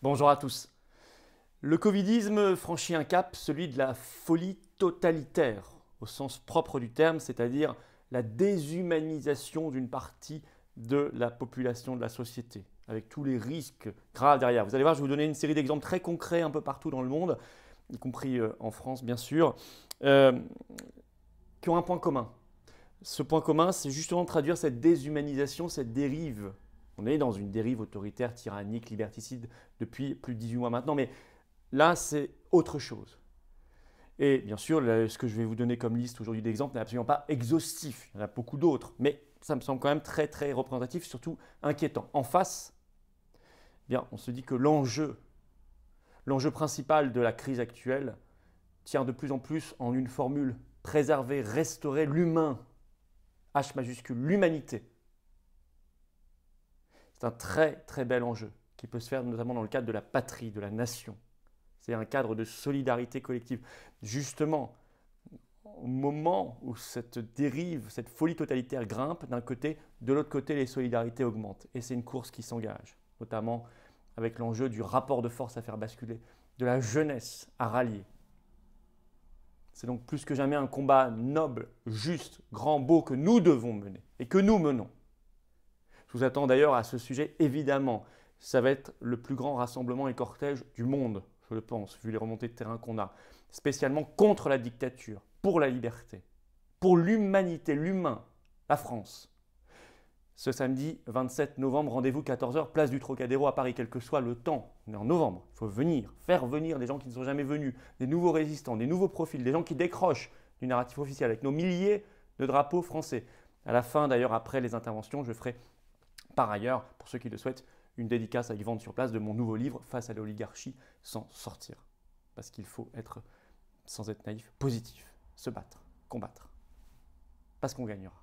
Bonjour à tous. Le covidisme franchit un cap, celui de la folie totalitaire, au sens propre du terme, c'est-à-dire la déshumanisation d'une partie de la population de la société, avec tous les risques graves derrière. Vous allez voir, je vais vous donner une série d'exemples très concrets un peu partout dans le monde, y compris en France bien sûr, euh, qui ont un point commun. Ce point commun, c'est justement de traduire cette déshumanisation, cette dérive. On est dans une dérive autoritaire, tyrannique, liberticide depuis plus de 18 mois maintenant, mais là, c'est autre chose. Et bien sûr, ce que je vais vous donner comme liste aujourd'hui d'exemples n'est absolument pas exhaustif. Il y en a beaucoup d'autres, mais ça me semble quand même très très représentatif, surtout inquiétant. En face, bien, on se dit que l'enjeu principal de la crise actuelle tient de plus en plus en une formule: préserver, restaurer l'humain, H majuscule, l'humanité. C'est un très très bel enjeu qui peut se faire notamment dans le cadre de la patrie, de la nation. C'est un cadre de solidarité collective. Justement, au moment où cette dérive, cette folie totalitaire grimpe d'un côté, de l'autre côté, les solidarités augmentent. Et c'est une course qui s'engage, notamment avec l'enjeu du rapport de force à faire basculer, de la jeunesse à rallier. C'est donc plus que jamais un combat noble, juste, grand, beau que nous devons mener et que nous menons. Je vous attends d'ailleurs à ce sujet, évidemment. Ça va être le plus grand rassemblement et cortège du monde, je le pense, vu les remontées de terrain qu'on a, spécialement contre la dictature, pour la liberté, pour l'humanité, l'humain, la France. Ce samedi 27 novembre, rendez-vous 14h, place du Trocadéro à Paris, quel que soit le temps. On est en novembre, il faut venir, faire venir des gens qui ne sont jamais venus, des nouveaux résistants, des nouveaux profils, des gens qui décrochent du narratif officiel avec nos milliers de drapeaux français. À la fin, d'ailleurs, après les interventions, je ferai par ailleurs, pour ceux qui le souhaitent, une dédicace à y vendre sur place de mon nouveau livre, Face à l'oligarchie, sans sortir. Parce qu'il faut être, sans être naïf, positif, se battre, combattre. Parce qu'on gagnera.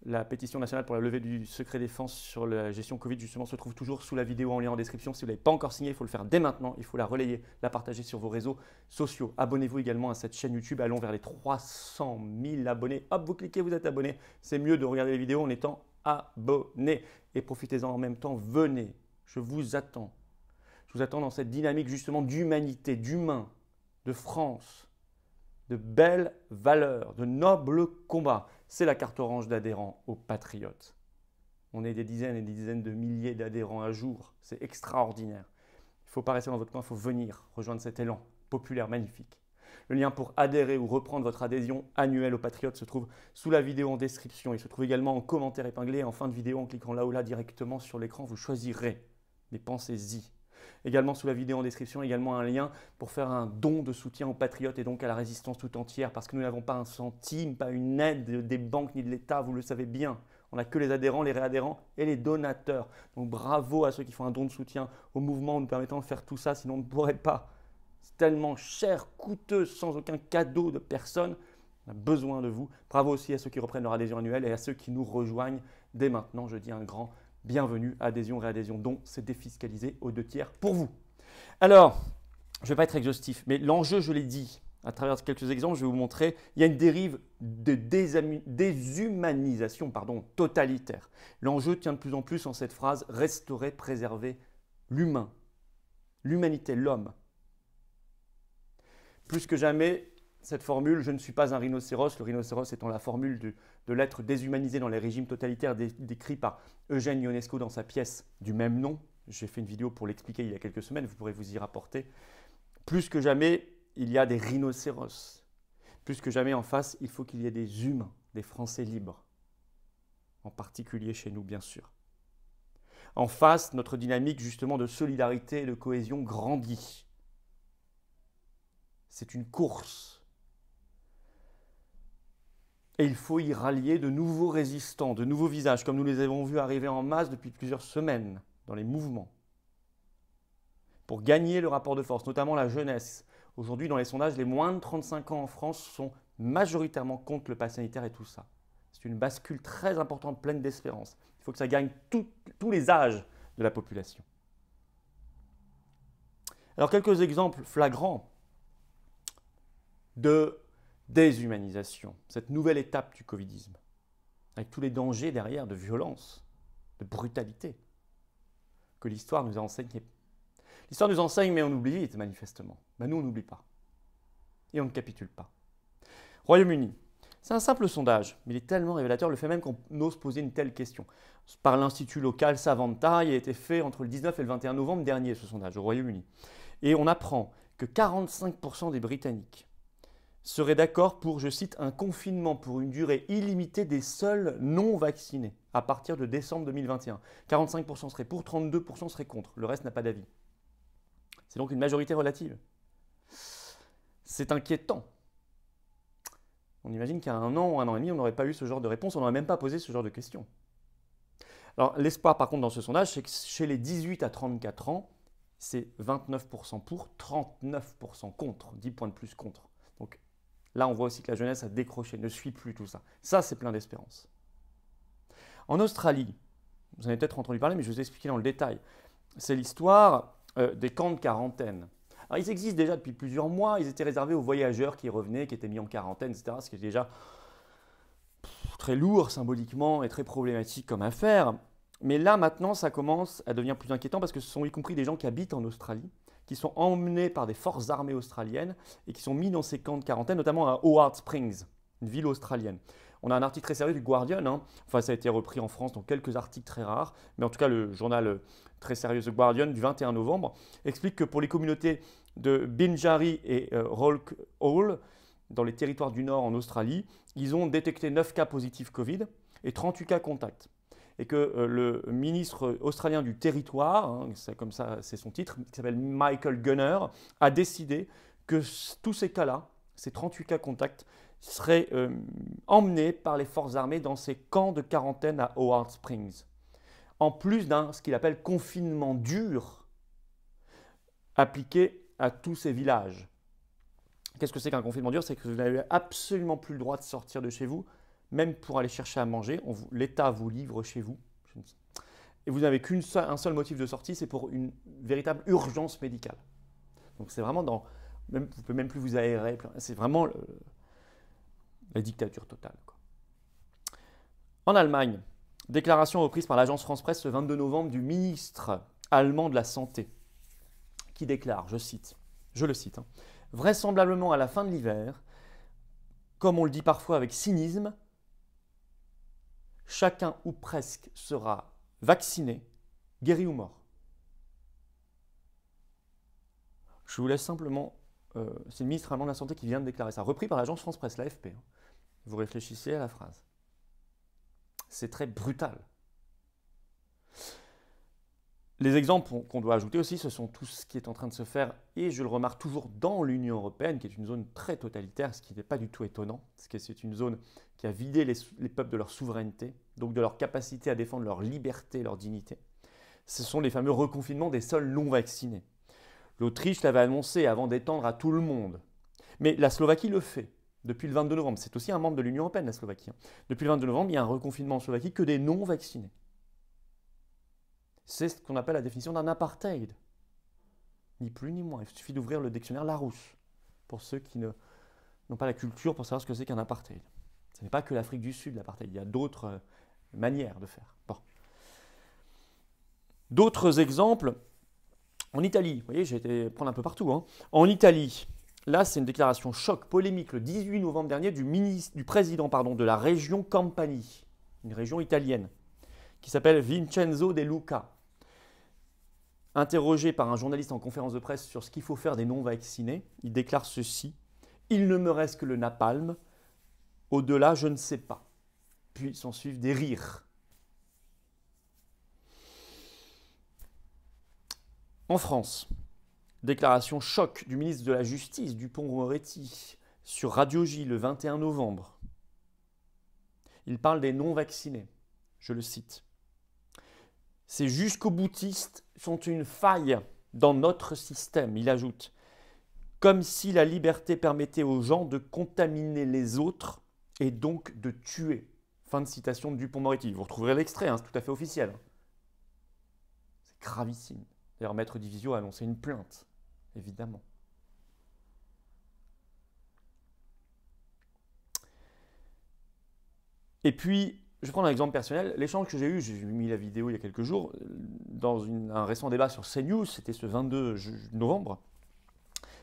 La pétition nationale pour la levée du secret défense sur la gestion Covid, justement, se trouve toujours sous la vidéo en lien en description. Si vous ne l'avez pas encore signée, il faut le faire dès maintenant. Il faut la relayer, la partager sur vos réseaux sociaux. Abonnez-vous également à cette chaîne YouTube. Allons vers les 300 000 abonnés. Hop, vous cliquez, vous êtes abonné. C'est mieux de regarder les vidéos en étant abonné. Et profitez-en en même temps. Venez, je vous attends. Je vous attends dans cette dynamique justement d'humanité, d'humain, de France, de belles valeurs, de nobles combats. C'est la carte orange d'adhérents aux Patriotes. On est des dizaines et des dizaines de milliers d'adhérents à jour. C'est extraordinaire. Il ne faut pas rester dans votre coin, il faut venir rejoindre cet élan populaire magnifique. Le lien pour adhérer ou reprendre votre adhésion annuelle aux Patriotes se trouve sous la vidéo en description. Il se trouve également en commentaire épinglé et en fin de vidéo en cliquant là ou là directement sur l'écran. Vous choisirez. Mais pensez-y. Également sous la vidéo en description, également un lien pour faire un don de soutien aux Patriotes et donc à la résistance tout entière, parce que nous n'avons pas un centime, pas une aide des banques ni de l'État, vous le savez bien. On n'a que les adhérents, les réadhérents et les donateurs. Donc bravo à ceux qui font un don de soutien au mouvement nous permettant de faire tout ça, sinon on ne pourrait pas. C'est tellement cher, coûteux, sans aucun cadeau de personne. On a besoin de vous. Bravo aussi à ceux qui reprennent leur adhésion annuelle et à ceux qui nous rejoignent dès maintenant. Je dis un grand bienvenue, adhésion, réadhésion, don, c'est défiscalisé aux 2/3 pour vous. Alors, je ne vais pas être exhaustif, mais l'enjeu, je l'ai dit, à travers quelques exemples, je vais vous montrer, il y a une dérive de déshumanisation totalitaire. L'enjeu tient de plus en plus en cette phrase: restaurer, préserver l'humain, l'humanité, l'homme. Plus que jamais, cette formule, je ne suis pas un rhinocéros, le rhinocéros étant la formule de l'être déshumanisé dans les régimes totalitaires décrit par Eugène Ionesco dans sa pièce du même nom. J'ai fait une vidéo pour l'expliquer il y a quelques semaines, vous pourrez vous y rapporter. Plus que jamais, il y a des rhinocéros. Plus que jamais en face, il faut qu'il y ait des humains, des Français libres. En particulier chez nous, bien sûr. En face, notre dynamique justement de solidarité et de cohésion grandit. C'est une course. Et il faut y rallier de nouveaux résistants, de nouveaux visages, comme nous les avons vus arriver en masse depuis plusieurs semaines dans les mouvements. Pour gagner le rapport de force, notamment la jeunesse. Aujourd'hui, dans les sondages, les moins de 35 ans en France sont majoritairement contre le pass sanitaire et tout ça. C'est une bascule très importante, pleine d'espérance. Il faut que ça gagne tous les âges de la population. Alors, quelques exemples flagrants de déshumanisation, cette nouvelle étape du covidisme, avec tous les dangers derrière de violence, de brutalité, que l'histoire nous a enseigné. L'histoire nous enseigne, mais on oublie vite, manifestement. Ben, nous, on n'oublie pas. Et on ne capitule pas. Royaume-Uni. C'est un simple sondage, mais il est tellement révélateur, le fait même qu'on ose poser une telle question. Par l'institut local Savanta, il a été fait entre le 19 et le 21 novembre dernier, ce sondage, au Royaume-Uni. Et on apprend que 45% des Britanniques seraient d'accord pour, je cite, un confinement pour une durée illimitée des seuls non-vaccinés à partir de décembre 2021. 45% seraient pour, 32% seraient contre. Le reste n'a pas d'avis. C'est donc une majorité relative. C'est inquiétant. On imagine qu'à 1 an ou 1 an et demi, on n'aurait pas eu ce genre de réponse, on n'aurait même pas posé ce genre de questions. Alors l'espoir par contre dans ce sondage, c'est que chez les 18 à 34 ans, c'est 29% pour, 39% contre, 10 points de plus contre. Donc là, on voit aussi que la jeunesse a décroché, ne suit plus tout ça. Ça, c'est plein d'espérance. En Australie, vous en avez peut-être entendu parler, mais je vais vous expliquer dans le détail. C'est l'histoire des camps de quarantaine. Alors, ils existent déjà depuis plusieurs mois, ils étaient réservés aux voyageurs qui revenaient, qui étaient mis en quarantaine, etc. Ce qui est déjà très lourd symboliquement et très problématique comme affaire. Mais là, maintenant, ça commence à devenir plus inquiétant parce que ce sont y compris des gens qui habitent en Australie, qui sont emmenés par des forces armées australiennes et qui sont mis dans ces camps de quarantaine, notamment à Howard Springs, une ville australienne. On a un article très sérieux du Guardian, enfin ça a été repris en France dans quelques articles très rares, mais en tout cas le journal très sérieux The Guardian du 21 novembre explique que pour les communautés de Binjari et Rourke Hall, dans les territoires du Nord en Australie, ils ont détecté 9 cas positifs Covid et 38 cas contacts. Et que le ministre australien du territoire, comme ça c'est son titre, qui s'appelle Michael Gunner, a décidé que tous ces cas-là, ces 38 cas contacts, seraient emmenés par les forces armées dans ces camps de quarantaine à Howard Springs. En plus d'un ce qu'il appelle confinement dur appliqué à tous ces villages. Qu'est-ce que c'est qu'un confinement dur? C'est que vous n'avez absolument plus le droit de sortir de chez vous, même pour aller chercher à manger. L'État vous livre chez vous. Et vous n'avez qu'un seul motif de sortie, c'est pour une véritable urgence médicale. Donc c'est vraiment dans... vous ne pouvez même plus vous aérer. C'est vraiment la dictature totale, quoi. En Allemagne, déclaration reprise par l'agence France-Presse ce 22 novembre du ministre allemand de la Santé, qui déclare, je le cite, vraisemblablement à la fin de l'hiver, comme on le dit parfois avec cynisme, chacun ou presque sera vacciné, guéri ou mort. Je vous laisse simplement, c'est le ministre allemand de la Santé qui vient de déclarer ça, repris par l'agence France-Presse, l'AFP. Vous réfléchissez à la phrase. C'est très brutal. Les exemples qu'on doit ajouter aussi, ce sont tout ce qui est en train de se faire, et je le remarque toujours dans l'Union européenne, qui est une zone très totalitaire, ce qui n'est pas du tout étonnant, parce que c'est une zone qui a vidé les peuples de leur souveraineté, donc de leur capacité à défendre leur liberté, leur dignité. Ce sont les fameux reconfinements des seuls non vaccinés. L'Autriche l'avait annoncé avant d'étendre à tout le monde. Mais la Slovaquie le fait depuis le 22 novembre. C'est aussi un membre de l'Union européenne, la Slovaquie. Depuis le 22 novembre, il y a un reconfinement en Slovaquie que des non vaccinés. C'est ce qu'on appelle la définition d'un apartheid. Ni plus ni moins. Il suffit d'ouvrir le dictionnaire Larousse pour ceux qui n'ont pas la culture pour savoir ce que c'est qu'un apartheid. Ce n'est pas que l'Afrique du Sud, l'apartheid. Il y a d'autres manières de faire. Bon. D'autres exemples. En Italie, vous voyez, j'ai été prendre un peu partout. En Italie, là, c'est une déclaration choc, polémique, le 18 novembre dernier, du président de la région Campanie, une région italienne, qui s'appelle Vincenzo De Luca. Interrogé par un journaliste en conférence de presse sur ce qu'il faut faire des non-vaccinés, il déclare ceci: « Il ne me reste que le napalm. Au-delà, je ne sais pas. » Puis s'en suivent des rires. En France, déclaration choc du ministre de la Justice, Dupond-Moretti, sur Radio J le 21 novembre. Il parle des non-vaccinés. Je le cite. « Ces jusqu'au-boutistes sont une faille dans notre système. » Il ajoute « Comme si la liberté permettait aux gens de contaminer les autres et donc de tuer. » Fin de citation de Dupond-Moretti. Vous retrouverez l'extrait, c'est tout à fait officiel. C'est gravissime. D'ailleurs, Maître Divisio a annoncé une plainte, évidemment. Et puis, je prends un exemple personnel. L'échange que j'ai mis la vidéo il y a quelques jours, dans un récent débat sur CNews, c'était ce 22 novembre,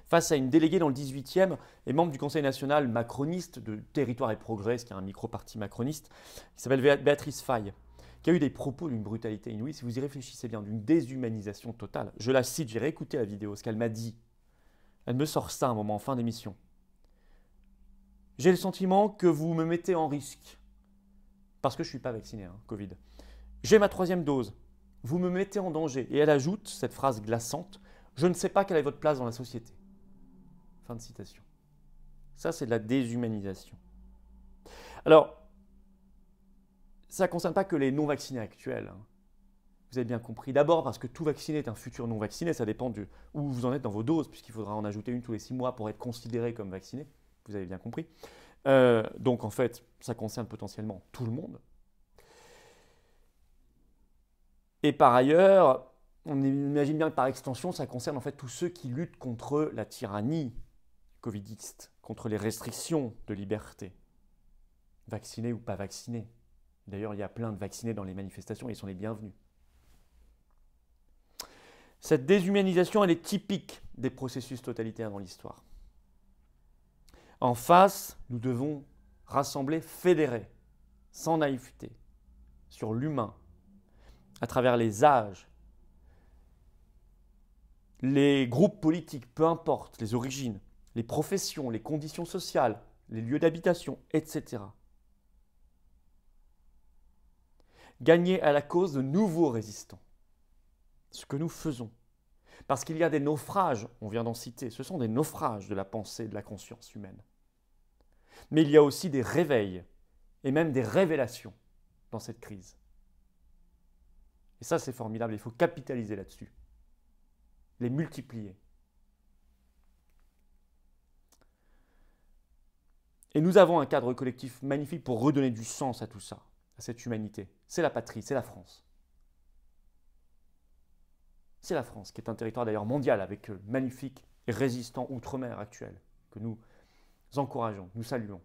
face à une déléguée dans le 18e et membre du Conseil national macroniste de Territoire et Progrès, qui est un micro-parti macroniste, qui s'appelle Béatrice Faye, qui a eu des propos d'une brutalité inouïe, si vous y réfléchissez bien, d'une déshumanisation totale. Je la cite, j'ai réécouté la vidéo, ce qu'elle m'a dit. Elle me sort ça un moment en fin d'émission. J'ai le sentiment que vous me mettez en risque, parce que je ne suis pas vacciné, Covid. J'ai ma 3e dose, vous me mettez en danger. Et elle ajoute cette phrase glaçante, je ne sais pas quelle est votre place dans la société. Fin de citation. Ça, c'est de la déshumanisation. Alors, ça ne concerne pas que les non-vaccinés actuels. Vous avez bien compris. D'abord parce que tout vacciné est un futur non-vacciné. Ça dépend de où vous en êtes dans vos doses, puisqu'il faudra en ajouter une tous les 6 mois pour être considéré comme vacciné. Vous avez bien compris. Donc, en fait, ça concerne potentiellement tout le monde. Et par ailleurs, on imagine bien que par extension, ça concerne en fait tous ceux qui luttent contre la tyrannie covidiste, contre les restrictions de liberté, vaccinés ou pas vaccinés. D'ailleurs, il y a plein de vaccinés dans les manifestations et ils sont les bienvenus. Cette déshumanisation, elle est typique des processus totalitaires dans l'histoire. En face, nous devons rassembler, fédérer, sans naïveté, sur l'humain, à travers les âges, les groupes politiques, peu importe, les origines, les professions, les conditions sociales, les lieux d'habitation, etc. Gagner à la cause de nouveaux résistants. Ce que nous faisons. Parce qu'il y a des naufrages, on vient d'en citer, ce sont des naufrages de la pensée, de la conscience humaine. Mais il y a aussi des réveils et même des révélations dans cette crise. Et ça, c'est formidable, il faut capitaliser là-dessus, les multiplier. Et nous avons un cadre collectif magnifique pour redonner du sens à tout ça, à cette humanité. C'est la patrie, c'est la France. C'est la France, qui est un territoire d'ailleurs mondial, avec magnifique et résistant outre-mer actuel, que nous encourageons, nous saluons,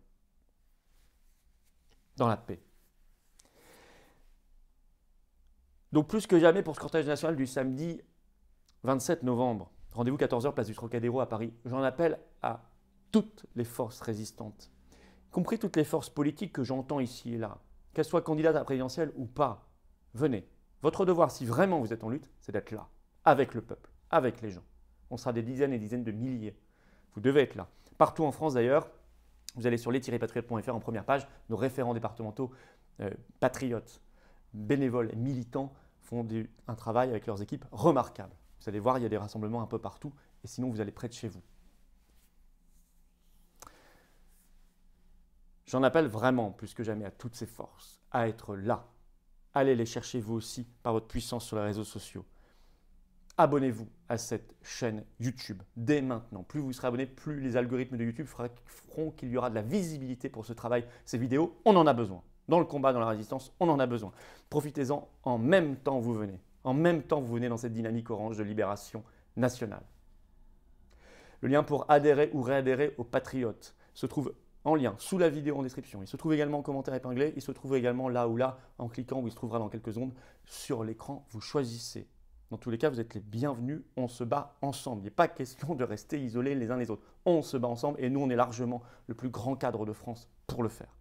dans la paix. Donc plus que jamais pour ce cortège national du samedi 27 novembre, rendez-vous 14h, place du Trocadéro à Paris, j'en appelle à toutes les forces résistantes, y compris toutes les forces politiques que j'entends ici et là, qu'elles soient candidates à la présidentielle ou pas. Venez. Votre devoir, si vraiment vous êtes en lutte, c'est d'être là, avec le peuple, avec les gens. On sera des dizaines et dizaines de milliers. Vous devez être là. Partout en France d'ailleurs, vous allez sur les-patriotes.fr en première page, nos référents départementaux, patriotes, bénévoles et militants font un travail avec leurs équipes remarquable. Vous allez voir, il y a des rassemblements un peu partout et sinon vous allez près de chez vous. J'en appelle vraiment plus que jamais à toutes ces forces à être là. Allez les chercher vous aussi par votre puissance sur les réseaux sociaux. Abonnez-vous à cette chaîne YouTube dès maintenant. Plus vous serez abonné, plus les algorithmes de YouTube feront qu'il y aura de la visibilité pour ce travail. Ces vidéos, on en a besoin. Dans le combat, dans la résistance, on en a besoin. Profitez-en en même temps vous venez. En même temps vous venez dans cette dynamique orange de libération nationale. Le lien pour adhérer ou réadhérer aux Patriotes se trouve en lien sous la vidéo en description. Il se trouve également en commentaire épinglé. Il se trouve également là ou là en cliquant où il se trouvera dans quelques secondes sur l'écran. Vous choisissez. Dans tous les cas, vous êtes les bienvenus. On se bat ensemble. Il n'est pas question de rester isolés les uns les autres. On se bat ensemble et nous, on est largement le plus grand cadre de France pour le faire.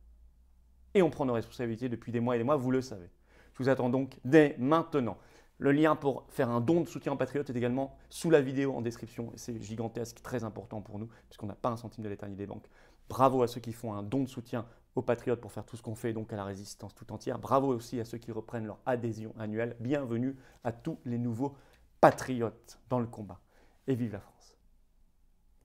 Et on prend nos responsabilités depuis des mois et des mois, vous le savez. Je vous attends donc dès maintenant. Le lien pour faire un don de soutien aux Patriotes est également sous la vidéo en description. Et c'est gigantesque, très important pour nous, puisqu'on n'a pas un centime de l'État ni des banques. Bravo à ceux qui font un don de soutien aux Patriotes pour faire tout ce qu'on fait, donc à la résistance tout entière. Bravo aussi à ceux qui reprennent leur adhésion annuelle. Bienvenue à tous les nouveaux Patriotes dans le combat. Et vive la France!